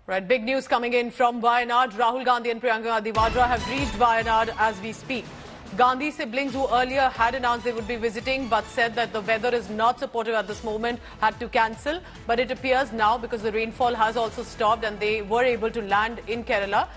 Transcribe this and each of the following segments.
Right, big news coming in from Wayanad. Rahul Gandhi and Priyanka Gandhi Vadra have reached Wayanad as we speak. Gandhi siblings, who earlier had announced they would be visiting but said that the weather is not supportive at this moment, had to cancel. But it appears now, because the rainfall has also stopped and they were able to land in Kerala,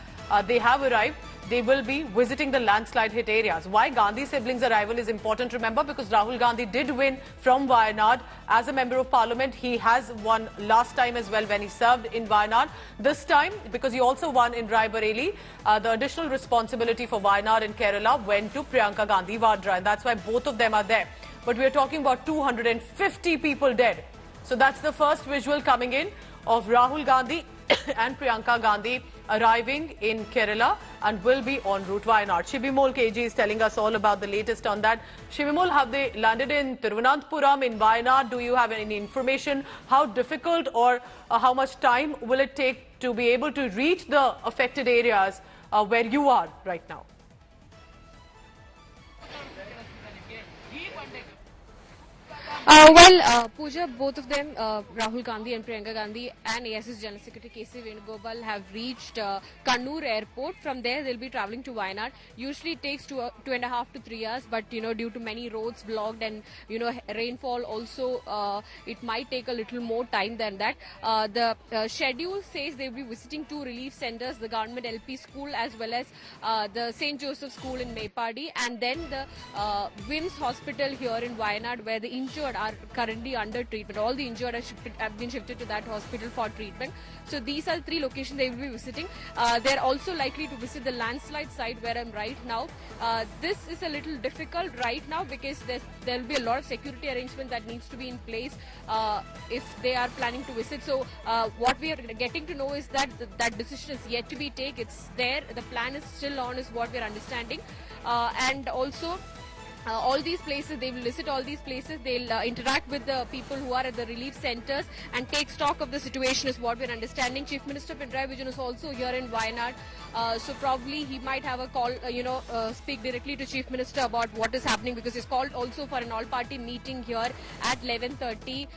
they have arrived. They will be visiting the landslide hit areas. Why Gandhi siblings' arrival is important to remember, because Rahul Gandhi did win from Wayanad as a member of parliament. He has won last time as well when he served in Wayanad. This time, because he also won in Rai Bareli, the additional responsibility for Wayanad and Kerala went to Priyanka Gandhi Vadra, and that's why both of them are there. But we are talking about 250 people dead. So that's the first visual coming in of Rahul Gandhi and Priyanka Gandhi arriving in Kerala and will be en route Wayanad. Shibimol KG is telling us all about the latest on that. Shibimol, have they landed in Thiruvananthapuram, in Wayanad? Do you have any information? How difficult or how much time will it take to be able to reach the affected areas where you are right now? Pooja, both of them, Rahul Gandhi and Priyanka Gandhi and ASS General Secretary KC Venugopal have reached Kannur Airport. From there, they'll be travelling to Wayanad. Usually it takes 2.5 to 3 hours, but due to many roads blocked and rainfall also, it might take a little more time than that. The schedule says they'll be visiting 2 relief centres, the government LP school as well as the St. Joseph School in Mepadi, and then the WIMS hospital here in Wayanad, where the injured are currently under treatment. All the injured have been shifted to that hospital for treatment. So these are 3 locations they will be visiting. They're also likely to visit the landslide site where I'm right now. This is a little difficult right now because there will be a lot of security arrangement that needs to be in place if they are planning to visit. So what we are getting to know is that that decision is yet to be taken. It's there. The plan is still on, is what we are understanding. And also, all these places, they will visit all these places, they'll interact with the people who are at the relief centres and take stock of the situation, is what we're understanding. Chief Minister Pinarayi Vijayan is also here in Wayanad, so probably he might have a call, speak directly to Chief Minister about what is happening, because he's called also for an all-party meeting here at 11:30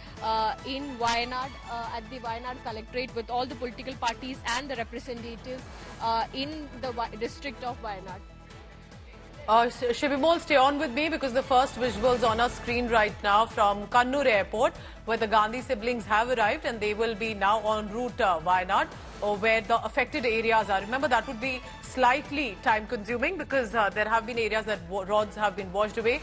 in Wayanad, at the Wayanad Collectorate, with all the political parties and the representatives in the district of Wayanad. Shibimol, stay on with me, because the first visuals on our screen right now from Kannur Airport, where the Gandhi siblings have arrived and they will be now en route Wayanad, or where the affected areas are. Remember, that would be slightly time consuming because there have been areas that roads have been washed away.